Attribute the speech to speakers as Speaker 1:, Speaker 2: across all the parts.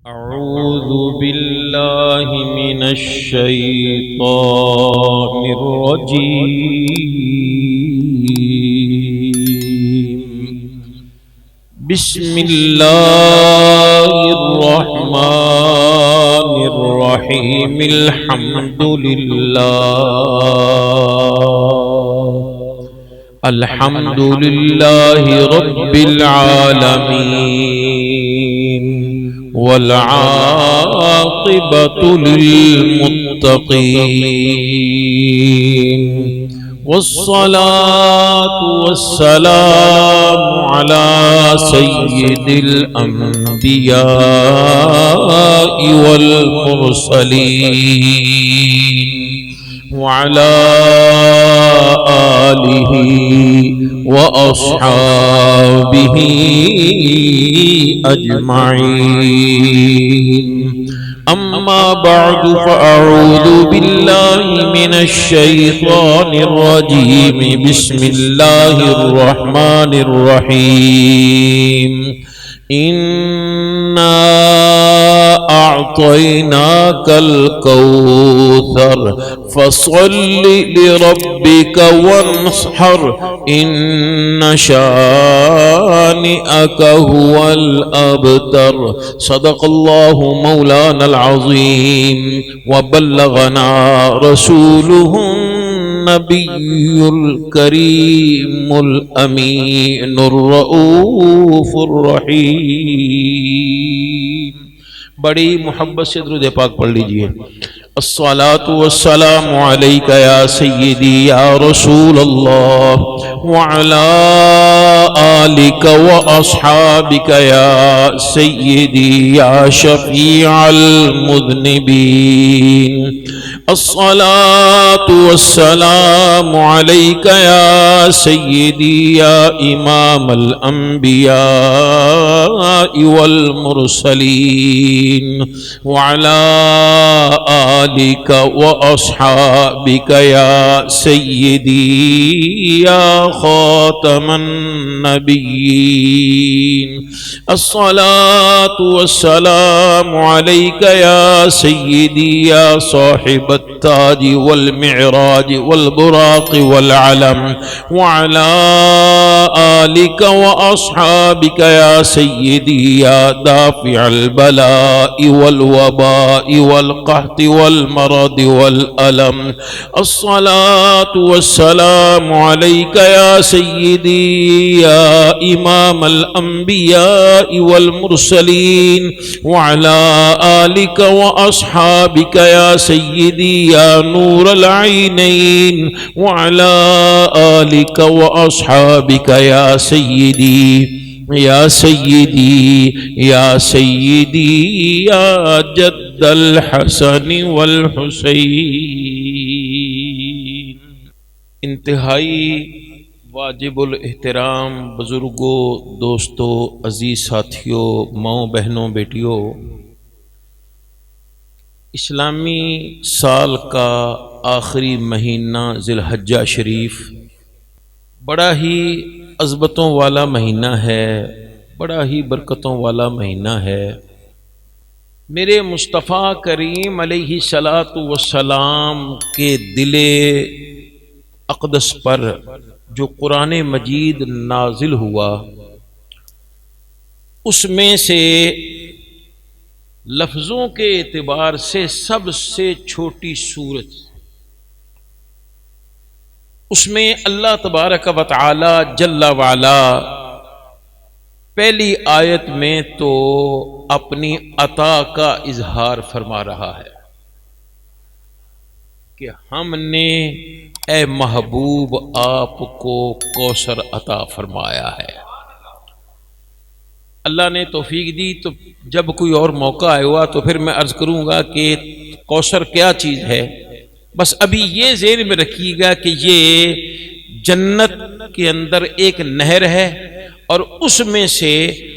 Speaker 1: أعوذ بالله من الشيطان الرجيم. بسم الله الرحمن الرحيم. الحمد لله رب العالمين، والعاقبة للمتقين، والصلاة والسلام على سيد الأنبياء والمرسلين، وعلى آله وأصحابه أجمعين. أما بعد، فأعوذ بالله من الشيطان الرجيم. بسم الله الرحمن الرحيم. إنا أعطيناك الكوثر فصل لربك وانحر، إن شانئك هو الأبتر. صدق الله مولانا العظيم، وبلغنا رسوله النبي الكريم الأمين الرؤوف الرحيم. بڑی محبت سے درود پاک پڑھ لیجئے. الصلاة والسلام علیک یا سیدی یا رسول اللہ، وعلا آلک واصحابک یا سیدی یا شفیع المذنبین. الصلاة والسلام علیک یا سیدی یا امام الانبیاء والمرسلین، وعلا آلک واصحابک یا سیدی یا خاتم النبیین. الصلاة والسلام علیک یا سیدی یا صاحب التاج والمعراج والبراق والعلم، وعلى آلك وأصحابك يا سيدي يا دافع البلاء والوباء والقحط والمرض والألم. الصلاة والسلام عليك يا سيدي يا إمام الأنبياء والمرسلين، وعلى آلك وأصحابك يا سيدي يا نور العينين، وعلى آلك وأصحابك يا سيدي يا سيدي يا سيدي يا جد الحسن والحسين. انتہائی واجب الاحترام بزرگوں، دوستوں، عزیز ساتھیوں، ماؤں، بہنوں، بیٹیوں، اسلامی سال کا آخری مہینہ ذی الحجہ شریف بڑا ہی عظمتوں والا مہینہ ہے، بڑا ہی برکتوں والا مہینہ ہے. میرے مصطفیٰ کریم علیہ الصلاۃ والسلام کے دل اقدس پر جو قرآن مجید نازل ہوا، اس میں سے لفظوں کے اعتبار سے سب سے چھوٹی سورت، اس میں اللہ تبارک و تعالی جل وعلا پہلی آیت میں تو اپنی عطا کا اظہار فرما رہا ہے کہ ہم نے اے محبوب آپ کو کوثر عطا فرمایا ہے. اللہ نے توفیق دی تو جب کوئی اور موقع آئے ہوا تو پھر میں عرض کروں گا کہ کوثر کیا چیز ہے. بس ابھی یہ ذہن میں رکھیے گا کہ یہ جنت کے اندر ایک نہر ہے، اور اس میں سے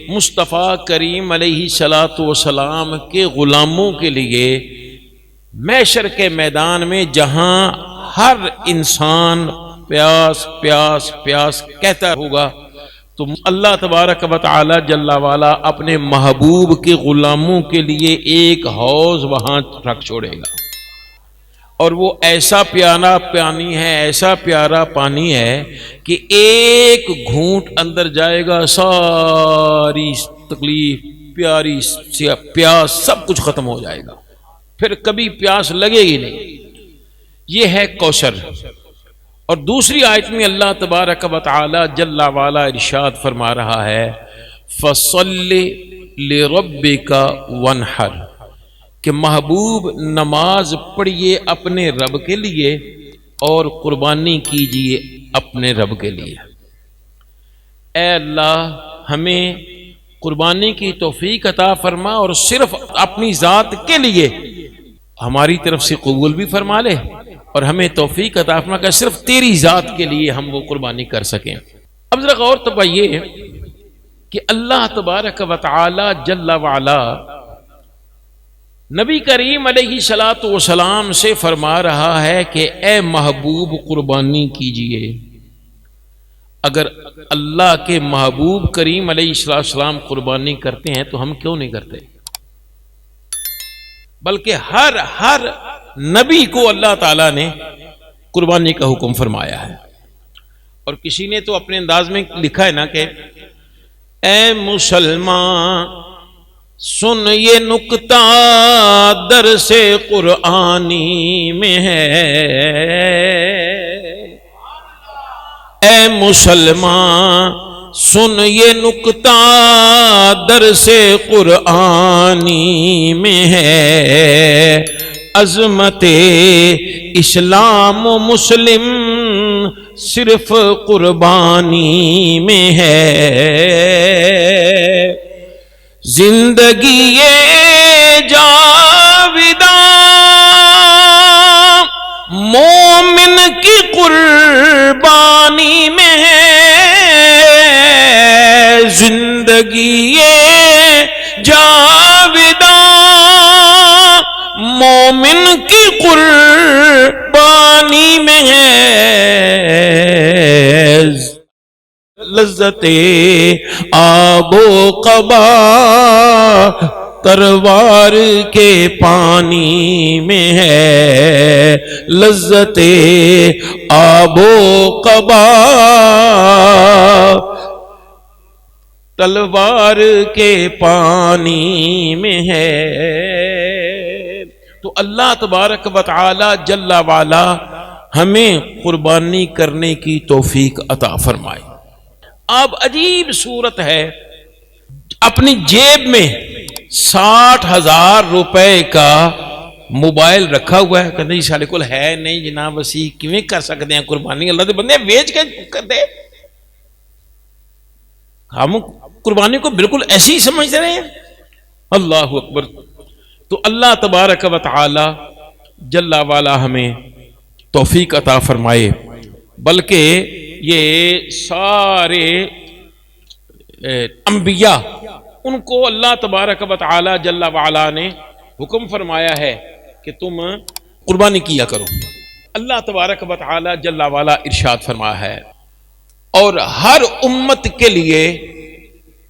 Speaker 1: مصطفیٰ کریم علیہ الصلاۃ والسلام کے غلاموں کے لیے محشر کے میدان میں جہاں ہر انسان پیاس پیاس پیاس کہتا ہوگا، تو اللہ تبارک و تعالی جل والا اپنے محبوب کے غلاموں کے لیے ایک حوض وہاں رکھ چھوڑے گا، اور وہ ایسا پیارا پانی ہے، ایسا پیارا پانی ہے کہ ایک گھونٹ اندر جائے گا، ساری تکلیف، پیاری پیاس، سب کچھ ختم ہو جائے گا، پھر کبھی پیاس لگے گی نہیں۔ یہ ہے کوثر۔ اور دوسری آیت میں اللہ تبارک و تعالی جل والا ارشاد فرما رہا ہے فَصَلِّ لِرَبِّكَ وَانْحَرْ، کہ محبوب نماز پڑھیے اپنے رب کے لیے اور قربانی کیجیے اپنے رب کے لیے۔ اے اللہ ہمیں قربانی کی توفیق عطا فرما، اور صرف اپنی ذات کے لیے ہماری طرف سے قبول بھی فرما لے، اور ہمیں توفیق عطا فرما کہ صرف تیری ذات کے لیے ہم وہ قربانی کر سکیں۔ اب ذرا غور توجہ کہ اللہ تبارک و تعالی جل وعلا نبی کریم علیہ الصلوۃ والسلام سے فرما رہا ہے کہ اے محبوب قربانی کیجئے۔ اگر اللہ کے محبوب کریم علیہ السلام قربانی کرتے ہیں تو ہم کیوں نہیں کرتے؟ بلکہ ہر نبی کو اللہ تعالیٰ نے قربانی کا حکم فرمایا ہے۔ اور کسی نے تو اپنے انداز میں لکھا ہے نا کہ اے مسلمان سن یہ نکتہ درس قرآنی میں ہے، اے مسلمان سن یہ نکتہ درس قرآنی میں ہے، عظمت اسلام و مسلم صرف قربانی میں ہے، زندگی یہ جاویداں مومن کی قربانی میں ہے، زندگی یہ جاویداں مومن کی قربانی میں ہے، لذت آب و قبا تروار کے پانی میں ہے، لذت آب و قبا تلوار کے پانی میں ہے۔ تو اللہ تبارک و تعالی جل وعلا ہمیں قربانی کرنے کی توفیق عطا فرمائے۔ اب عجیب صورت ہے، اپنی جیب میں 60,000 روپے کا موبائل رکھا ہوا ہے، کہتے ہیں سارے کول ہے نہیں جناب، اسی کیویں کر سکتے ہیں قربانی؟ اللہ دے بندے ویچ کے کرتے، ہم قربانی کو بالکل ایسی ہی سمجھ رہے ہیں۔ اللہ اکبر۔ تو اللہ تبارک و تعالی جل وعلا ہمیں توفیق عطا فرمائے، بلکہ یہ سارے انبیاء ان کو اللہ تبارک و تعالی جل وعلا نے حکم فرمایا ہے کہ تم قربانی کیا کرو۔ اللہ تبارک و تعالی جل وعلا ارشاد فرمایا ہے، اور ہر امت کے لیے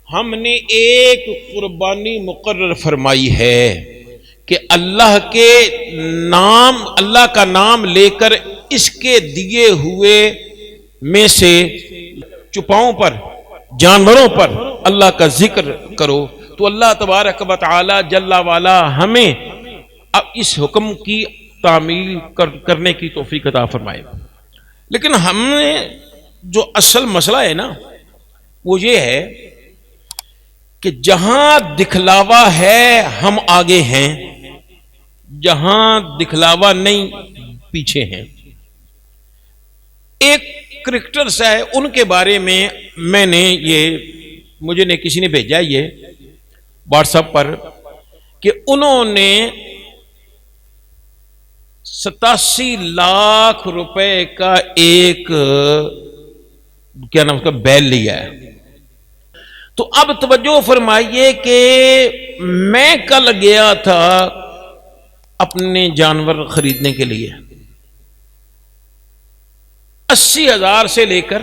Speaker 1: ہم نے ایک قربانی مقرر فرمائی ہے کہ اللہ کے نام، اللہ کا نام لے کر اس کے دیے ہوئے میں سے چوپاؤں پر، جانوروں پر اللہ کا ذکر کرو۔ تو اللہ تبارک و تعالی جل وعلا ہمیں اب اس حکم کی تعمیل کرنے کی توفیق عطا فرمائے۔ لیکن ہم نے جو اصل مسئلہ ہے نا وہ یہ ہے کہ جہاں دکھلاوا ہے ہم آگے ہیں، جہاں دکھلاوا نہیں پیچھے ہیں۔ ایک کرکٹرز ہے، ان کے بارے میں نے یہ مجھے نے کسی نے بھیجا یہ واٹس ایپ پر کہ انہوں نے 87 لاکھ روپے کا ایک کیا نام اس کا بیل لیا ہے۔ تو اب توجہ فرمائیے کہ میں کل گیا تھا اپنے جانور خریدنے کے لیے، 80,000 سے لے کر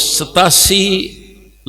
Speaker 1: 87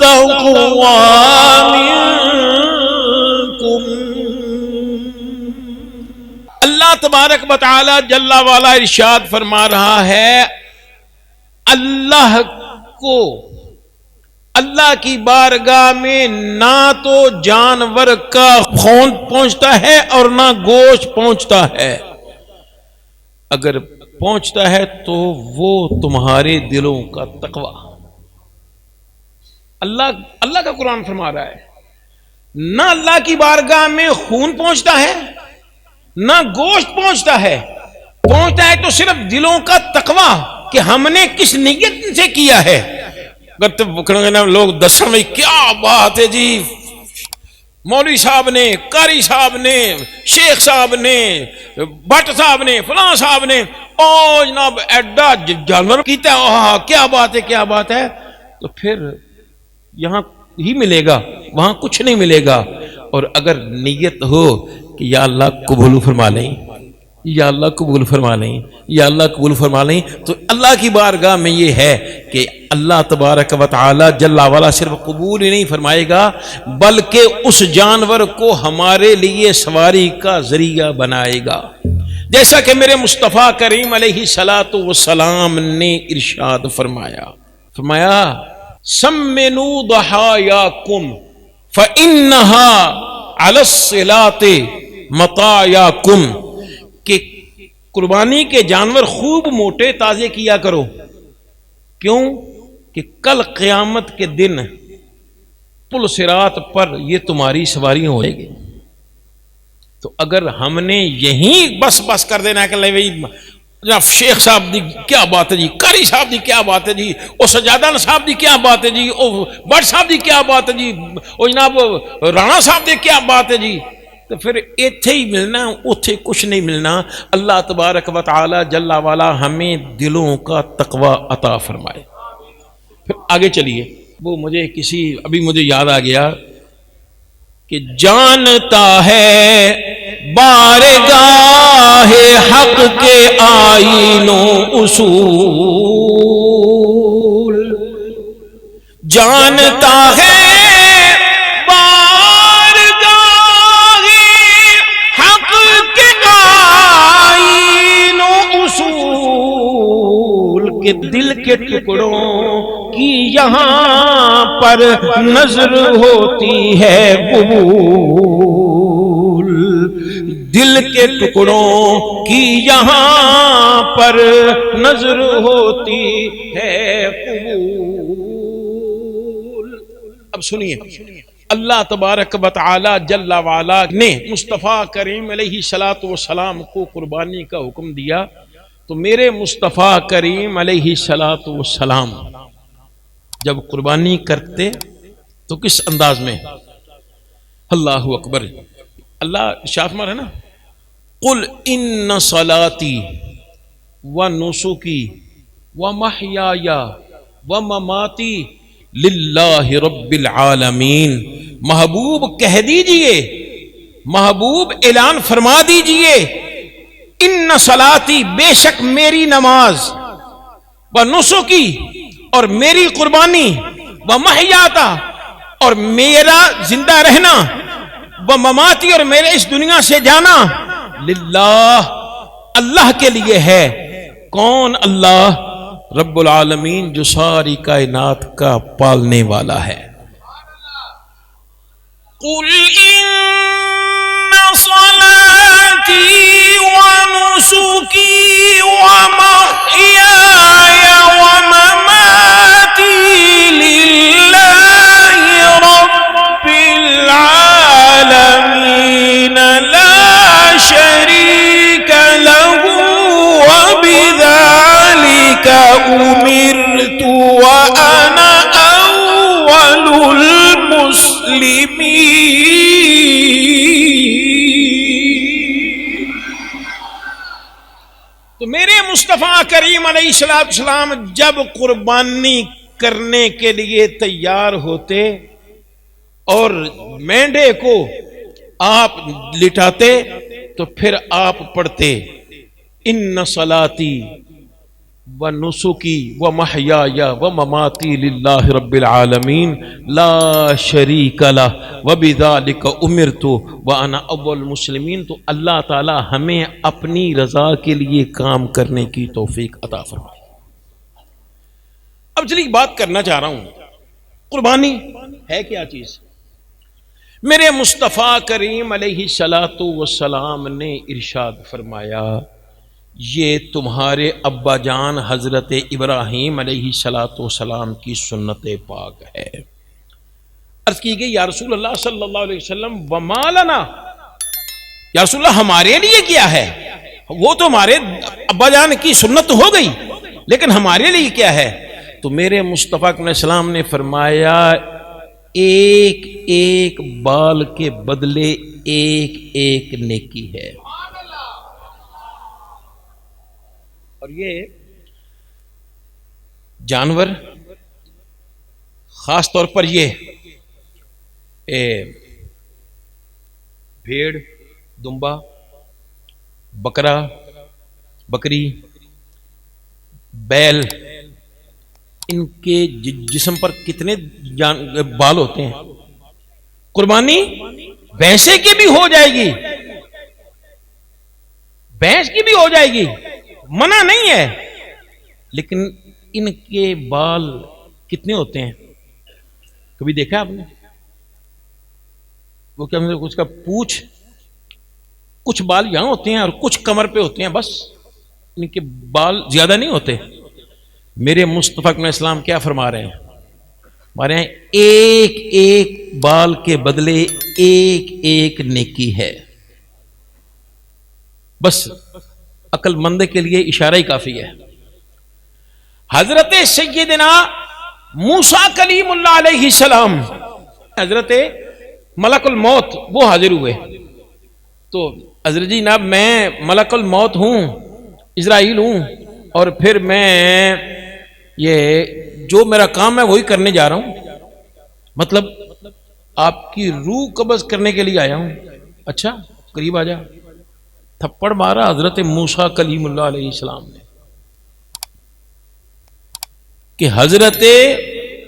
Speaker 1: التقوى منكم. اللہ تبارک و تعالی جل والا ارشاد فرما رہا ہے اللہ کو، اللہ کی بارگاہ میں نہ تو جانور کا خون پہنچتا ہے اور نہ گوشت پہنچتا ہے، اگر پہنچتا ہے تو وہ تمہارے دلوں کا تقوی. اللہ کا قرآن فرما رہا ہے نہ اللہ کی بارگاہ میں خون پہنچتا ہے نہ گوشت پہنچتا ہے تو صرف دلوں کا تقوی کہ ہم نے کس نیت سے کیا ہے. لوگ دسن میں کیا بات ہے جی، مولوی صاحب نے، قاری صاحب نے، شیخ صاحب نے، بٹ صاحب نے، فلاں صاحب نے او جناب ایڈا جانور کیتا ہے، کیا بات ہے کیا بات ہے. تو پھر یہاں ہی ملے گا، وہاں کچھ نہیں ملے گا. اور اگر نیت ہو کہ یا اللہ قبول فرما لیں، یا اللہ قبول فرما لیں، یا اللہ قبول فرما لیں، تو اللہ کی بارگاہ میں یہ ہے کہ اللہ تبارک و تعالی جل والا صرف قبول ہی نہیں فرمائے گا بلکہ اس جانور کو ہمارے لیے سواری کا ذریعہ بنائے گا. جیسا کہ میرے مصطفیٰ کریم علیہ الصلوۃ والسلام نے ارشاد فرمایا سمنوا ضحایاکم فإنہا علی الصلاۃ مطایاکم، کہ قربانی کے جانور خوب موٹے تازے کیا کرو. کیوں؟ کہ کل قیامت کے دن پل صراط پر یہ تمہاری سواری ہوئے گی. تو اگر ہم نے یہیں بس کر دینا کہ لے بھائی جناب شیخ صاحب دی کیا بات ہے جی، قاری صاحب دی کیا بات ہے جی، او سجادہ صاحب دی کیا بات ہے جی، او بٹ صاحب دی کیا بات ہے جی، او جناب رانا صاحب دی کیا بات ہے جی، تو پھر ایتھے ہی ملنا، اوتھے کچھ نہیں ملنا. اللہ تبارک و تعالی جل والا ہمیں دلوں کا تقوی عطا فرمائے. پھر آگے چلیے، وہ ابھی مجھے یاد آ گیا کہ جانتا ہے بارگاہ حق کے آئین و اصول، جانتا ہے بارگاہ حق کے آئین و اصول کہ دل کے ٹکڑوں کی یہاں پر نظر ہوتی ہے قبول، دل کے ٹکڑوں کی یہاں پر نظر ہوتی ہے قبول. اب سنیے، اللہ تبارک و تعالی جل وعلا نے مصطفیٰ کریم علیہ الصلوۃ والسلام کو قربانی کا حکم دیا. تو میرے مصطفیٰ کریم علیہ الصلوۃ والسلام جب قربانی کرتے تو کس انداز میں؟ اللہ اکبر. اللہ ارشاد فرما ہے نا قل ان صلاتی ونسکی ومحیایا ومماتی للہ رب العالمین. محبوب کہہ دیجئے، محبوب اعلان فرما دیجئے ان صلاتی بے شک میری نماز، ونسکی اور میری قربانی، ومحیاتا اور میرا زندہ رہنا، ومماتی اور میرے اس دنیا سے جانا، للہ اللہ کے لیے ہے. کون؟ اللہ رب العالمین جو ساری کائنات کا پالنے والا ہے. قل ان صلاتی ونسکی ومحیای ومماتی للہ رب العالمین لا شریک له وبذلک امرت وانا اول المسلمین. تو میرے مصطفیٰ کریم علیہ السلام جب قربانی کرنے کے لیے تیار ہوتے اور مینڈے کو آپ لٹاتے تو پھر آپ پڑھتے ان صلاتی ونسکی ومحیای ومماتی للہ رب العالمین لا شریک لہ وبذالک امرت وانا اول المسلمین. تو اللہ تعالی ہمیں اپنی رضا کے لیے کام کرنے کی توفیق عطا فرمائے. اب چلیے بات کرنا چاہ رہا ہوں، قربانی ہے کیا چیز؟ میرے مصطفیٰ کریم علیہ الصلاۃ والسلام نے ارشاد فرمایا یہ تمہارے ابا جان حضرت ابراہیم علیہ الصلاۃ والسلام کی سنت پاک ہے. عرض کی گئی یا رسول اللہ صلی اللہ علیہ وسلم وما لنا، یا رسول اللہ ہمارے لیے کیا ہے؟ وہ تو ہمارے ابا جان کی سنت ہو گئی، لیکن ہمارے لیے کیا ہے؟ تو میرے مصطفیٰ علیہ السلام نے فرمایا ایک ایک بال کے بدلے ایک ایک نیکی ہے. اور یہ جانور خاص طور پر یہ بھیڑ، دمبا، بکرا، بکری، بیل، ان کے جسم پر کتنے بال ہوتے ہیں؟ قربانی بھینسے کی بھی ہو جائے گی، بھینس کی بھی ہو جائے گی، منع نہیں ہے، لیکن ان کے بال کتنے ہوتے ہیں؟ کبھی دیکھا آپ نے؟ وہ کیا اس کا پونچھ، کچھ بال یہاں ہوتے ہیں اور کچھ کمر پہ ہوتے ہیں، بس ان کے بال زیادہ نہیں ہوتے. میرے مصطفیٰ علیہ السلام کیا فرما رہے ہیں؟ ہمارے یہاں ایک ایک بال کے بدلے ایک ایک نیکی ہے. بس عقل مند کے لیے اشارہ ہی کافی ہے. حضرت سیدنا موسیٰ کلیم اللہ علیہ السلام، حضرت ملک الموت وہ حاضر ہوئے تو حضرت جی جناب میں ملک الموت ہوں، اسرائیل ہوں، اور پھر میں یہ جو میرا کام ہے وہی کرنے جا رہا ہوں، مطلب آپ کی روح قبض کرنے کے لیے آیا ہوں. اچھا قریب آ جا. تھپڑ مارا حضرت موسیٰ کلیم اللہ علیہ السلام نے کہ حضرت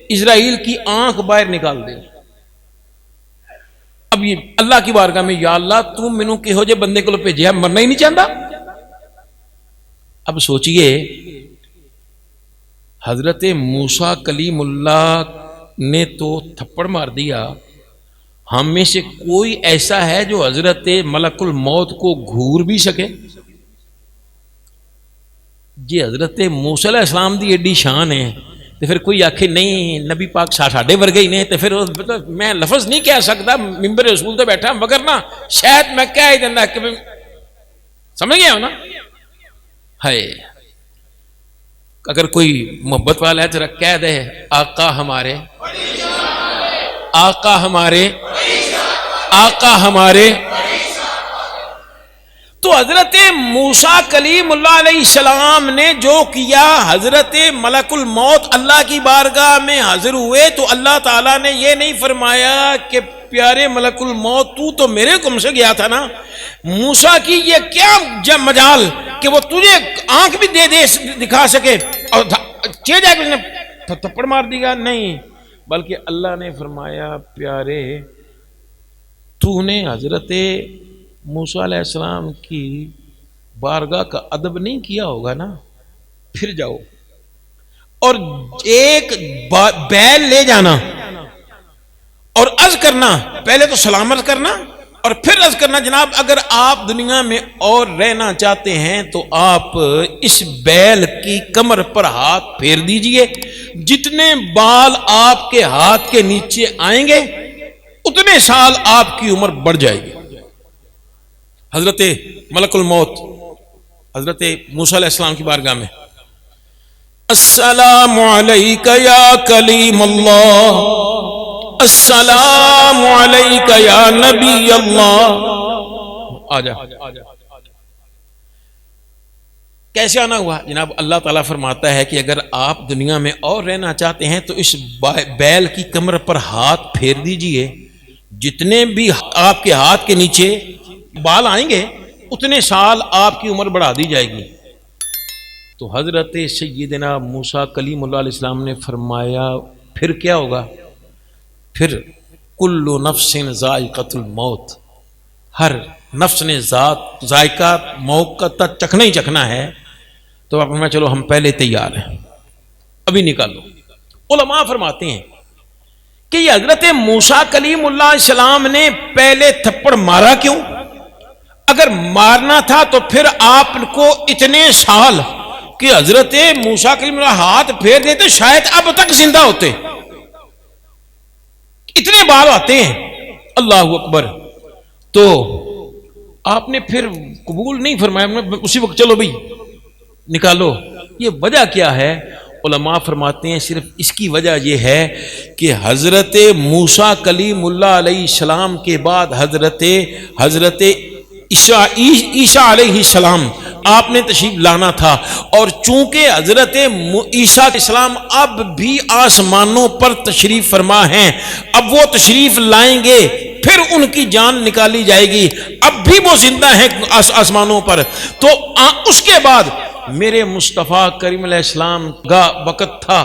Speaker 1: اسرائیل کی آنکھ باہر نکال دے. اب یہ اللہ کی بارگاہ میں یا اللہ تو مینوں کہو جے بندے کو بھیجیا، مرنا ہی نہیں چاہتا. اب سوچئے حضرت موسیٰ کلیم اللہ نے تو تھپڑ مار دیا، ہم میں سے کوئی ایسا ہے جو حضرت ملک الموت کو گھور بھی سکے؟ جی حضرت موسیٰ علیہ السلام دی ایڈی شان ہے تو پھر کوئی آکھے نہیں نبی پاک ساڈے ورگے ہی نے، تو پھر میں لفظ نہیں کہہ سکتا ممبر رسول تو بیٹھا، مگر نہ شاید میں کہہ ہی دینا کہ سمجھ گیا ہو نا. ہے اگر کوئی محبت والا ہے ذرا کہہ دے آقا ہمارے، آقا ہمارے، آقا ہمارے. تو حضرت موسیٰ کلیم اللہ علیہ السلام نے جو کیا، حضرت ملک الموت اللہ کی بارگاہ میں حاضر ہوئے تو اللہ تعالیٰ نے یہ نہیں فرمایا کہ پیارے ملک الموت تو میرے حکم سے گیا تھا نا، موسیٰ کی یہ کیا مجال کہ وہ تجھے آنکھ بھی دے دکھا سکے اور چے جا کے تھپڑ مار دیا. نہیں، بلکہ اللہ نے فرمایا پیارے تو نے حضرت موسیٰ علیہ السلام کی بارگاہ کا ادب نہیں کیا ہوگا نا، پھر جاؤ اور ایک بیل لے جانا اور عرض کرنا، پہلے تو سلامت کرنا اور پھر عرض کرنا جناب اگر آپ دنیا میں اور رہنا چاہتے ہیں تو آپ اس بیل کی کمر پر ہاتھ پھیر دیجئے، جتنے بال آپ کے ہاتھ کے نیچے آئیں گے اتنے سال آپ کی عمر بڑھ جائے گی. حضرت ملک الموت حضرت موسیٰ علیہ السلام کی بارگاہ میں السلام علیک یا کلیم اللہ، السلام علیک یا نبی اللہ. آجا کیسے آنا ہوا جناب؟ اللہ تعالیٰ فرماتا ہے کہ اگر آپ دنیا میں اور رہنا چاہتے ہیں تو اس بیل کی کمر پر ہاتھ پھیر دیجئے، جتنے بھی آپ کے ہاتھ کے نیچے بال آئیں گے اتنے سال آپ کی عمر بڑھا دی جائے گی. تو حضرت سیدنا موسیٰ کلیم اللہ علیہ السلام نے فرمایا پھر کیا ہوگا؟ پھر کل نفس ذائقۃ الموت، ہر نفس نے ذائقہ موت کا چکھنا ہی چکھنا ہے. تو آپ میں چلو ہم پہلے تیار ہیں، ابھی نکالو. علماء فرماتے ہیں کہ یہ حضرت موسیٰ کلیم اللہ علیہ السلام نے پہلے تھپڑ مارا کیوں؟ اگر مارنا تھا تو پھر آپ کو اتنے سال کہ حضرت موسیٰ کلیم اللہ ہاتھ پھیر دیتے شاید اب تک زندہ ہوتے. اتنے بار آتے ہیں. اللہ اکبر. تو آپ نے پھر قبول نہیں فرمایا اسی وقت، چلو بھائی نکالو. یہ وجہ کیا ہے؟ علماء فرماتے ہیں صرف اس کی وجہ یہ ہے کہ حضرت موسیٰ کلیم اللہ علیہ السلام کے بعد حضرت عیسیٰ علیہ السلام آپ نے تشریف لانا تھا، اور چونکہ حضرت عیسیٰ علیہ السلام اب بھی آسمانوں پر تشریف فرما ہیں، اب وہ تشریف لائیں گے پھر ان کی جان نکالی جائے گی، اب بھی وہ زندہ ہیں آسمانوں پر. تو اس کے بعد میرے مصطفیٰ کریم علیہ السلام کا وقت تھا،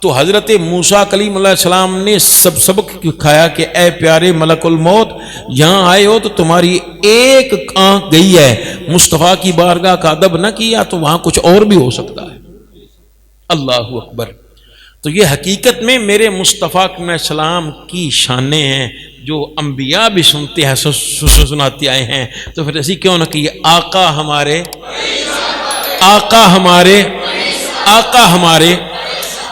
Speaker 1: تو حضرت موسیٰ کلیم اللہ علیہ السلام نے سبق کھایا کہ اے پیارے ملک الموت، یہاں آئے ہو تو تمہاری ایک آنکھ گئی ہے، مصطفیٰ کی بارگاہ کا ادب نہ کیا تو وہاں کچھ اور بھی ہو سکتا ہے. اللہ اکبر. تو یہ حقیقت میں میرے مصطفیٰ علیہ السلام کی شانیں ہیں جو انبیاء بھی سنتے ہیں، سناتے آئے ہیں. تو پھر ایسی کیوں نہ کہ آقا ہمارے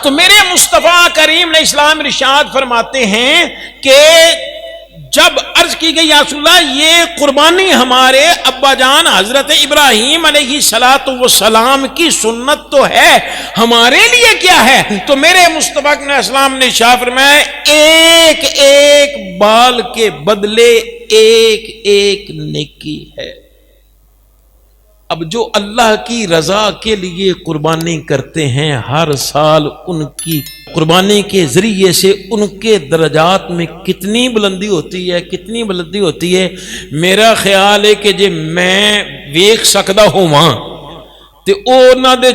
Speaker 1: تو میرے مصطفیٰ کریم علیہ السلام ارشاد فرماتے ہیں کہ جب عرض کی گئی یا رسول اللہ یہ قربانی ہمارے ابا جان حضرت ابراہیم علیہ السلام کی سنت تو ہے، ہمارے لیے کیا ہے؟ تو میرے مصطفیٰ علیہ السلام نے ارشاد فرمایا ایک ایک بال کے بدلے ایک ایک نیکی ہے. اب جو اللہ کی رضا کے لیے قربانی کرتے ہیں ہر سال ان کی قربانی کے ذریعے سے ان کے درجات میں کتنی بلندی ہوتی ہے. میرا خیال ہے کہ جے میں ویکھ سکدا ہوواں تے انہاں دے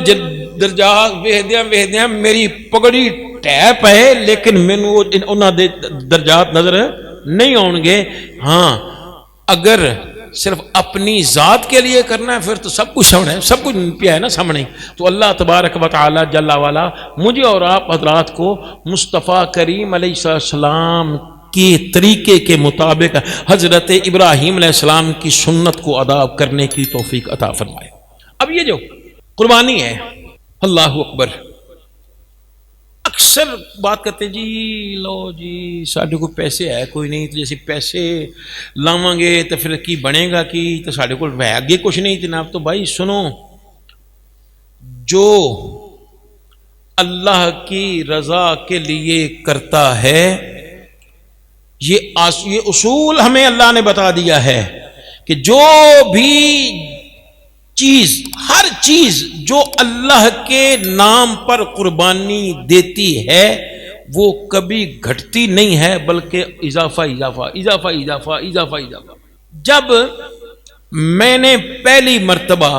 Speaker 1: درجات ویکھدیاں میری پگڑی ٹہ پئے لیکن مینوں انہاں دے درجات نظر نہیں آؤں گے. ہاں اگر صرف اپنی ذات کے لیے کرنا ہے پھر تو سب کچھ سامنے ہے، سب کچھ پیا ہے نا سامنے. تو اللہ تبارک و تعالی جل والا مجھے اور آپ حضرات کو مصطفیٰ کریم علیہ السلام کے طریقے کے مطابق حضرت ابراہیم علیہ السلام کی سنت کو ادا کرنے کی توفیق عطا فرمائے. اب یہ جو قربانی ہے، اللہ اکبر، اکثر بات کرتے جی لو جی ساڈے کو پیسے ہے کوئی نہیں، تو جیسے پیسے لاواں گے تو پھر کی بنے گا کی، تو ساڈے کو ہے اگے کچھ نہیں جناب. تو بھائی سنو، جو اللہ کی رضا کے لیے کرتا ہے یہ اصول ہمیں اللہ نے بتا دیا ہے کہ جو بھی چیز، ہر چیز جو اللہ کے نام پر قربانی دیتی ہے وہ کبھی گھٹتی نہیں ہے بلکہ اضافہ. جب میں نے پہلی مرتبہ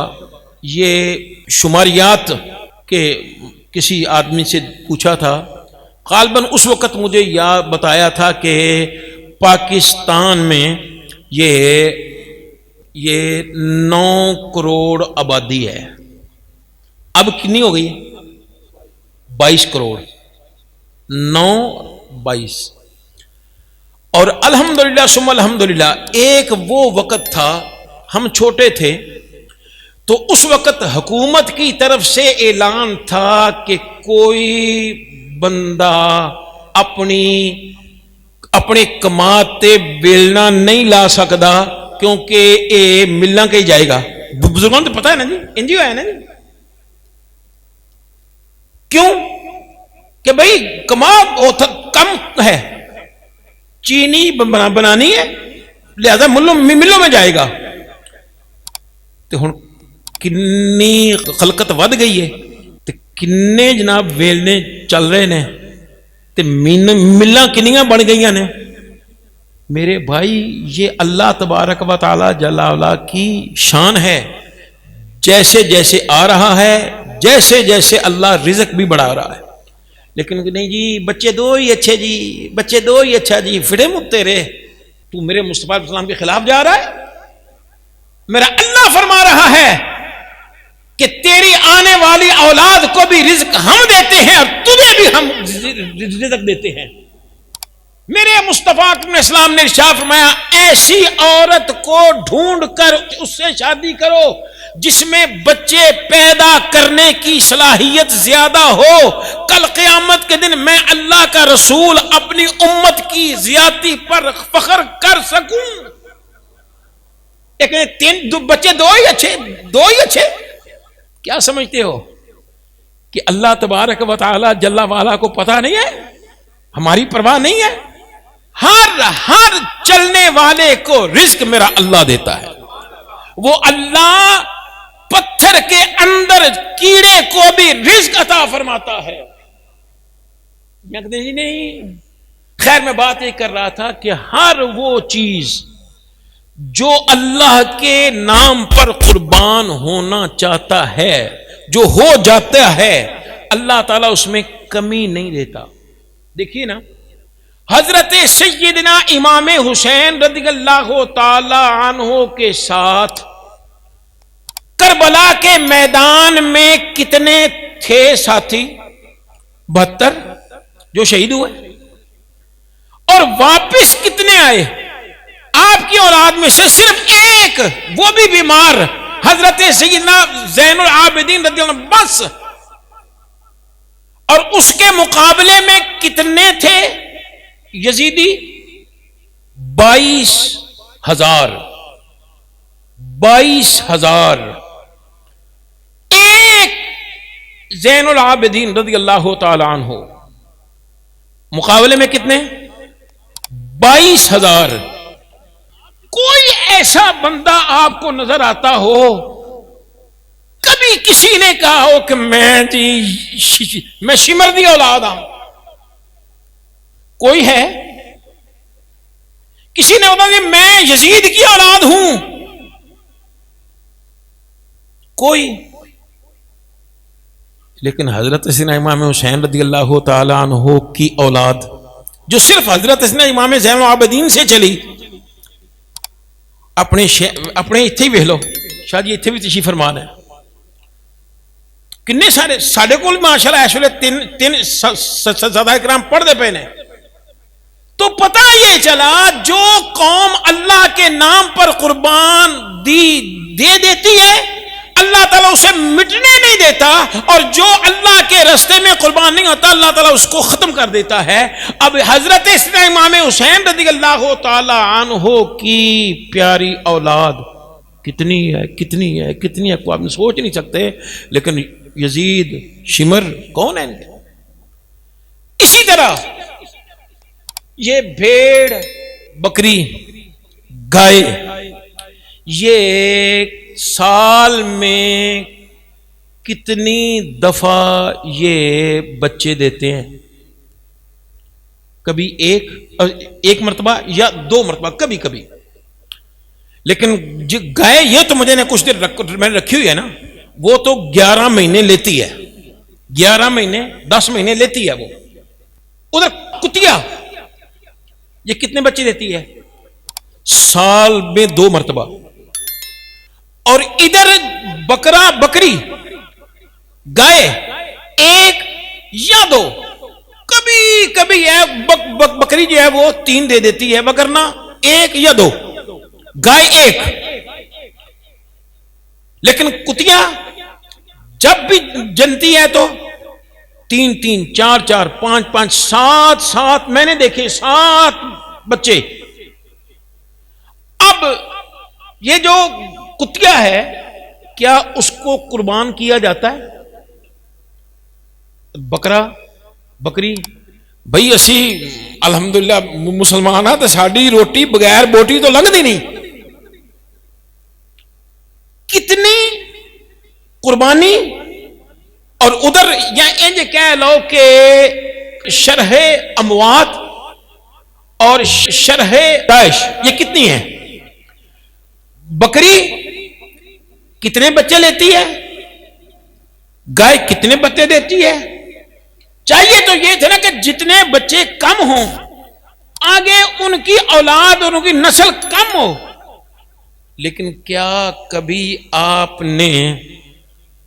Speaker 1: یہ شماریات کے کسی آدمی سے پوچھا تھا، غالباً اس وقت مجھے یاد بتایا تھا کہ پاکستان میں یہ 9 کروڑ آبادی ہے. اب کتنی ہو گئی؟ 22 کروڑ. 9-22. اور الحمدللہ ثم الحمدللہ ایک وہ وقت تھا ہم چھوٹے تھے تو اس وقت حکومت کی طرف سے اعلان تھا کہ کوئی بندہ اپنے کماتے بیلنا نہیں لا سکتا کیونکہ اے ملنا کہیں جائے گا. بزرگوں تو پتہ ہے نا جی، انجیو ہے نا جی. کیوں کہ بھائی کما کم ہے، چینی بنانی ہے لہذا ملوں میں جائے گا. تو ہن کنی خلقت ود گئی ہے تو کنے جناب ویلنے چل رہے نے تے ملاں کنیاں بن گئی نے. میرے بھائی یہ اللہ تبارک و تعالی جل وعلا کی شان ہے. جیسے جیسے آ رہا ہے جیسے جیسے اللہ رزق بھی بڑھا رہا ہے. لیکن نہیں جی بچے دو ہی اچھے جی، بچے دو ہی اچھا جی، فڑے مت تیرے، تو میرے مصطفیٰ علیہ السلام کے خلاف جا رہا ہے. میرا اللہ فرما رہا ہے کہ تیری آنے والی اولاد کو بھی رزق ہم دیتے ہیں اور تجھے بھی ہم رزق دیتے ہیں. میرے مصطفیٰ نے اسلام نے ارشاد فرمایا ایسی عورت کو ڈھونڈ کر اس سے شادی کرو جس میں بچے پیدا کرنے کی صلاحیت زیادہ ہو. کل قیامت کے دن میں اللہ کا رسول اپنی امت کی زیادتی پر فخر کر سکوں. بچے دو ہی اچھے. کیا سمجھتے ہو کہ اللہ تبارک و تعالی جل وعلا کو پتہ نہیں ہے، ہماری پرواہ نہیں ہے؟ ہر چلنے والے کو رزق میرا اللہ دیتا ہے. وہ اللہ پتھر کے اندر کیڑے کو بھی رزق عطا فرماتا ہے. میں کہتے جی نہیں، خیر میں بات یہ کر رہا تھا کہ ہر وہ چیز جو اللہ کے نام پر قربان ہونا چاہتا ہے، جو ہو جاتا ہے، اللہ تعالیٰ اس میں کمی نہیں دیتا. دیکھیے نا حضرت سیدنا امام حسین رضی اللہ تعالی عنہ کے ساتھ کربلا کے میدان میں کتنے تھے ساتھی؟ 72 جو شہید ہوئے. اور واپس کتنے آئے؟ آپ کی اولاد میں سے صرف ایک، وہ بھی بیمار، حضرت سیدنا زین العابدین رضی اللہ عنہ بس. اور اس کے مقابلے میں کتنے تھے یزیدی؟ 22,000. ایک زین العابدین رضی اللہ تعالی عنہ مقابلے میں کتنے؟ 22,000. کوئی ایسا بندہ آپ کو نظر آتا ہو کبھی کسی نے کہا ہو کہ میں شمر دی اولاد ہوں؟ کوئی ہے؟ کسی نے بتا کہ میں یزید کی اولاد ہوں؟ کوئی؟ لیکن حضرت سیدنا امام حسین رضی اللہ تعالی عنہ کی اولاد جو صرف حضرت سیدنا امام زین العابدین سے چلی، اپنے اتھے ہی ویکھ لو، شاید یہ اتھے بھی تشریف فرمان ہے، کنے سارے ساڈے کول ماشاءاللہ اس ویلے تین صحابہ کرام پڑھتے پے نے. تو پتہ یہ چلا جو قوم اللہ کے نام پر قربان دے دیتی ہے اللہ تعالیٰ اسے مٹنے نہیں دیتا، اور جو اللہ کے راستے میں قربان نہیں ہوتا اللہ تعالیٰ اس کو ختم کر دیتا ہے. اب حضرت سیدنا امام حسین رضی اللہ تعالی عنہ کی پیاری اولاد کتنی ہے کو آپ نے سوچ نہیں سکتے. لیکن یزید شمر کون ہے؟ اسی طرح یہ بھیڑ بکری گائے یہ سال میں کتنی دفعہ یہ بچے دیتے ہیں؟ کبھی ایک مرتبہ یا 2 مرتبہ کبھی. لیکن جو گائے یہ تو مجھے نے کچھ دیر میں نے رکھی ہوئی ہے نا، وہ تو 11 مہینے لیتی ہے، 11 مہینے 10 مہینے لیتی ہے وہ. ادھر کتیا یہ کتنے بچے دیتی ہے؟ سال میں 2 مرتبہ. اور ادھر بکری گائے 1 یا 2، کبھی ہے بکری جو ہے وہ 3 دے دیتی ہے، وگرنہ 1 یا 2، گائے 1. لیکن کتیا جب بھی جنتی ہے تو 3 4 5 7 میں نے دیکھے 7 بچے. اب یہ جو کتیا ہے کیا اس کو قربان کیا جاتا ہے؟ بکری بھئی اسی الحمدللہ مسلمان ہاں تے ساڈی روٹی بغیر بوٹی تو لنگدی نہیں. کتنی قربانی. اور ادھر یا انج کہہ لو کہ شرح اموات اور شرح داعش یہ کتنی ہے؟ بکری کتنے بچے لیتی ہے؟ گائے کتنے بچے دیتی ہے؟ چاہیے تو یہ تھا نا کہ جتنے بچے کم ہوں آگے ان کی اولاد اور ان کی نسل کم ہو، لیکن کیا کبھی آپ نے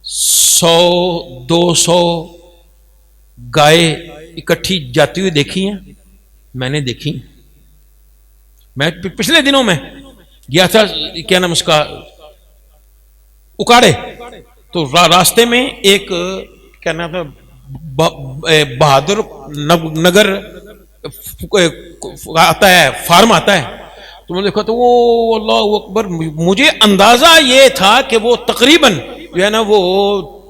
Speaker 1: 100-200 گائے اکٹھی جاتی ہوئی دیکھی ہیں؟ میں نے دیکھی. میں پچھلے دنوں میں گیا تھا، کیا نام اس کا، اکاڑے، تو راستے میں ایک کیا نام تھا، بہادر نگر آتا ہے، فارم آتا ہے. تو میں نے دیکھا تو وہ اللہ اکبر، مجھے اندازہ یہ تھا کہ وہ تقریباً جو ہے نا وہ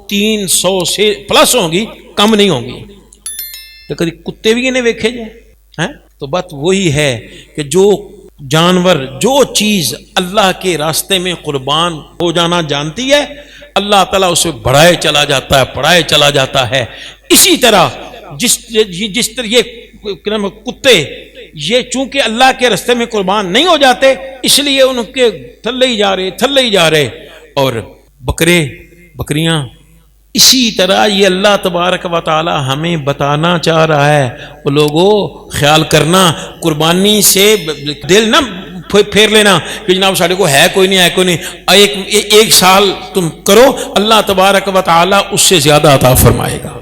Speaker 1: 300 سے پلس ہوں گی، کم نہیں ہوں گی. تو کبھی کتے بھی انہیں دیکھے جائے. تو بات وہی ہے کہ جو جانور، جو چیز اللہ کے راستے میں قربان ہو جانا جانتی ہے، اللہ تعالیٰ اسے بڑھائے چلا جاتا ہے، پڑھائے چلا جاتا ہے. اسی طرح جس طرح یہ کتے، یہ چونکہ اللہ کے راستے میں قربان نہیں ہو جاتے، اس لیے ان کے تھلے ہی جا رہے. اور بکریاں اسی طرح یہ اللہ تبارک و تعالی ہمیں بتانا چاہ رہا ہے، وہ لوگوں خیال کرنا، قربانی سے دل نہ پھیر لینا کہ جناب ساڑھے کو ہے کوئی نہیں، ایک سال تم کرو، اللہ تبارک و تعالی اس سے زیادہ عطا فرمائے گا.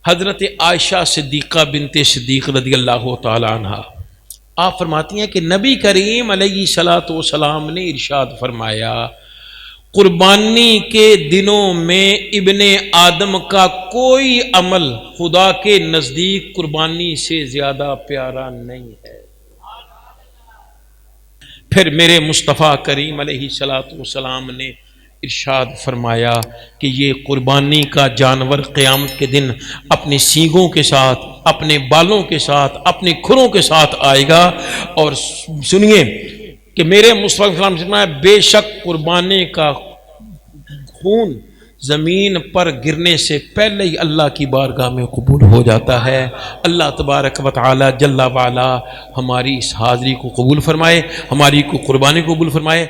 Speaker 1: حضرت عائشہ صدیقہ بنت صدیق رضی اللہ تعالی عنہ آپ فرماتی ہیں کہ نبی کریم علیہ الصلوۃ والسلام نے ارشاد فرمایا، قربانی کے دنوں میں ابن آدم کا کوئی عمل خدا کے نزدیک قربانی سے زیادہ پیارا نہیں ہے. پھر میرے مصطفیٰ کریم علیہ الصلوۃ والسلام نے ارشاد فرمایا کہ یہ قربانی کا جانور قیامت کے دن اپنی سینگوں کے ساتھ، اپنے بالوں کے ساتھ، اپنے کھروں کے ساتھ آئے گا. اور سنیے کہ میرے مصطفیٰ صلی اللہ علیہ وسلم نے بے شک قربانی کا خون زمین پر گرنے سے پہلے ہی اللہ کی بارگاہ میں قبول ہو جاتا ہے. اللہ تبارک و تعالی جل وعلا ہماری اس حاضری کو قبول فرمائے، ہماری کو قربانی کو قبول فرمائے.